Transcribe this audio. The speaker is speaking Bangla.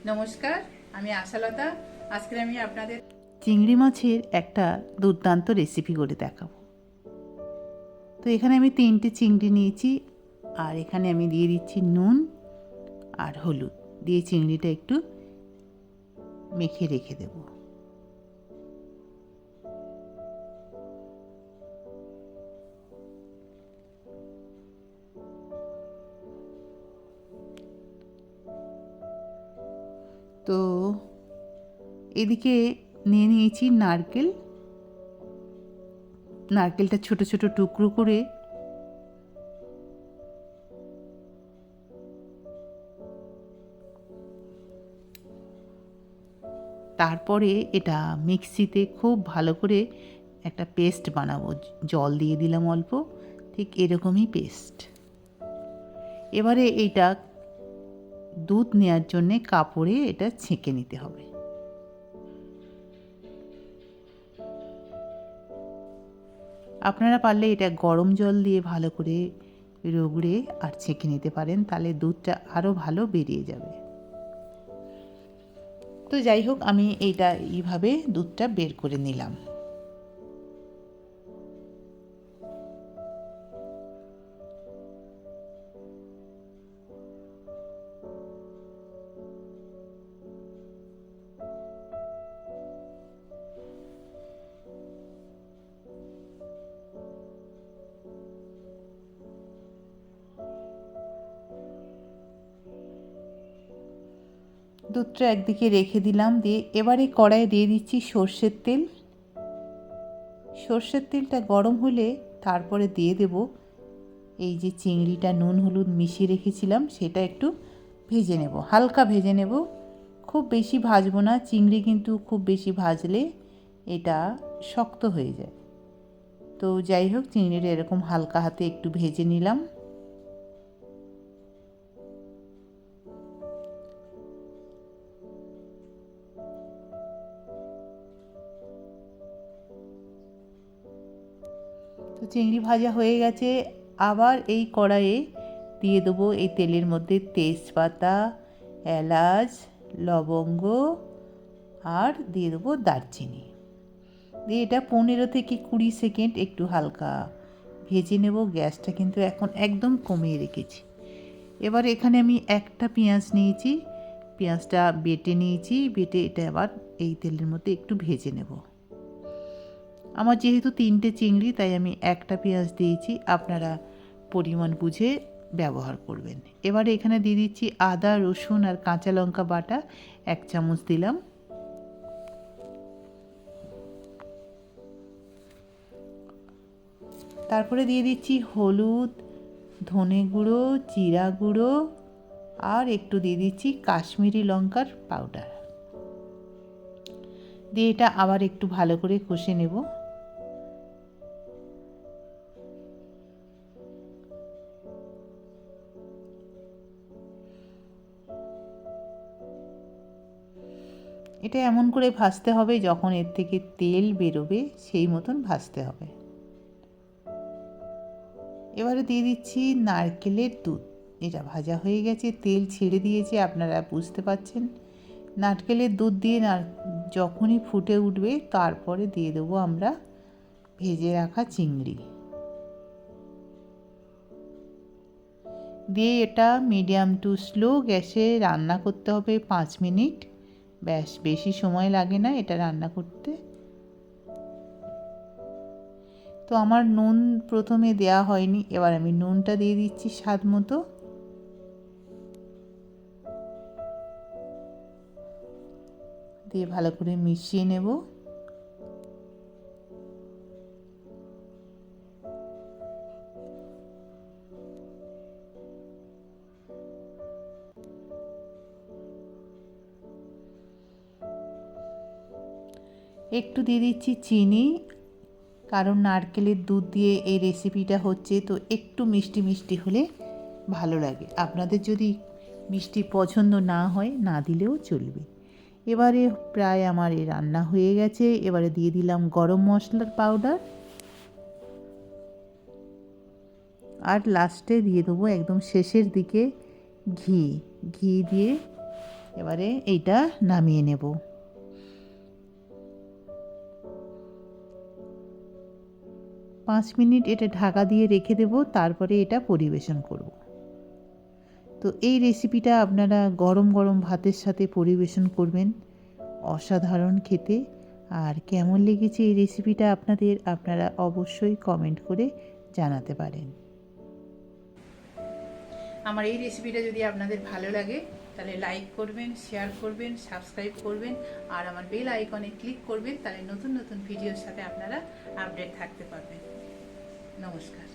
নমস্কার, আমি আশালতা। আজকে আমি আপনাদের চিংড়ি মাছের একটা দুর্দান্ত রেসিপি করে দেখাবো। তো এখানে আমি 3টে চিংড়ি নিয়েছি, আর এখানে আমি দিয়ে দিচ্ছি নুন আর হলুদ দিয়ে চিংড়িটা একটু মেখে রেখে দেব। তো এদিকে নিয়ে নিয়েছি নারকেলটা ছোট ছোট টুকরো করে তারপরে এটা মিক্সিতে খুব ভালো করে একটা পেস্ট বানাবো। জল দিয়ে দিলাম অল্প, ঠিক এরকমই পেস্ট। এবারে এইটা দুধ নেওয়ার জন্যে কাপড়ে এটা ছেঁকে নিতে হবে। আপনারা পারলে এটা গরম জল দিয়ে ভালো করে রগড়ে আর ছেঁকে নিতে পারেন, তাহলে দুধটা আরও ভালো বেরিয়ে যাবে। তো যাই হোক, আমি এইভাবে দুধটা বের করে নিলাম। দুধটা একদিকে রেখে দিলাম, দিয়ে এবারে কড়াইয়ে দিয়ে দিচ্ছি সর্ষের তেল। সর্ষের তেলটা গরম হলে তারপরে দিয়ে দেব এই যে চিংড়িটা নুন হলুদ মিশিয়ে রেখেছিলাম, সেটা একটু ভেজে নেব, হালকা ভেজে নেব, খুব বেশি ভাজবো না। চিংড়ি কিন্তু খুব বেশি ভাজলে এটা শক্ত হয়ে যায়। তো যাই হোক, চিংড়িটা এরকম হালকা হাতে একটু ভেজে নিলাম। তো চিংড়ি ভাজা হয়ে গেছে। আবার এই কড়াইয়ে দিয়ে দেবো এই তেলের মধ্যে তেজপাতা, এলাচ, লবঙ্গ আর দিয়ে দেবো দারচিনি। দিয়ে এটা 15 থেকে 20 সেকেন্ড একটু হালকা ভেজে নেব। গ্যাসটা কিন্তু এখন একদম কমিয়ে রেখেছি। এবার এখানে আমি একটা পেঁয়াজ নিয়েছি, পেঁয়াজটা বেটে নিয়েছি, বেটে এটা আবার এই তেলের মধ্যে একটু ভেজে নেব। আমার যেহেতু 3টে চিংড়ি, তাই আমি একটা পেঁয়াজ দিয়েছি, আপনারা পরিমাণ বুঝে ব্যবহার করবেন। এবারে এখানে দিয়ে দিচ্ছি আদা রসুন আর কাঁচা লঙ্কা বাটা 1 চামচ দিলাম। তারপরে দিয়ে দিচ্ছি হলুদ, ধনে গুঁড়ো, জিরা গুঁড়ো আর একটু দিয়ে দিচ্ছি কাশ্মীরি লঙ্কার পাউডার। দিয়ে এটা আবার একটু ভালো করে কষে নেব। এটা এমন করে ভাজতে হবে যখন এর থেকে তেল বেরোবে, সেই মতন ভাজতে হবে। এবারে দিয়ে দিচ্ছি নারকেলের দুধ। এটা ভাজা হয়ে গেছে, তেল ছেড়ে দিয়েছে, আপনারা বুঝতে পাচ্ছেন। নারকেলের দুধ দিয়ে যখনই ফুটে উঠবে, তারপরে দিয়ে দেবো আমরা ভেজে রাখা চিংড়ি। দিয়ে এটা মিডিয়াম টু স্লো গ্যাসে রান্না করতে হবে 5 মিনিট। ব্যাস, বেশি সময় লাগে না এটা রান্না করতে। তো আমার নুন প্রথমে দেয়া হয়নি, এবার আমি নুনটা দিয়ে দিচ্ছি স্বাদ মতো। দিয়ে ভালো করে মিশিয়ে নেব। একটু দিয়ে দিচ্ছি চিনি, কারণ নারকেলের দুধ দিয়ে এই রেসিপিটা হচ্ছে, তো একটু মিষ্টি মিষ্টি হলে ভালো লাগে। আপনাদের যদি মিষ্টি পছন্দ না হয়, না দিলেও চলবে। এবারে প্রায় আমার এই রান্না হয়ে গেছে। এবারে দিয়ে দিলাম গরম মশলার পাউডার, আর লাস্টে দিয়ে দেবো একদম শেষের দিকে ঘি। ঘি দিয়ে এবারে এইটা নামিয়ে নেব। পাঁচ মিনিট এটা ঢাকা দিয়ে রেখে দেব, তারপরে এটা পরিবেশন করব। তো এই রেসিপিটা আপনারা গরম গরম ভাতের সাথে পরিবেশন করবেন, অসাধারণ খেতে। আর কেমন লেগেছে এই রেসিপিটা আপনাদের, আপনারা অবশ্যই কমেন্ট করে জানাতে পারেন। আমার এই রেসিপিটা যদি আপনাদের ভালো লাগে তাহলে লাইক করবেন, শেয়ার করবেন, সাবস্ক্রাইব করবেন আর আমার বেল আইকনে ক্লিক করবেন, তাহলে নতুন নতুন ভিডিওর সাথে আপনারা আপডেট থাকতে পারবেন। নমস্কার।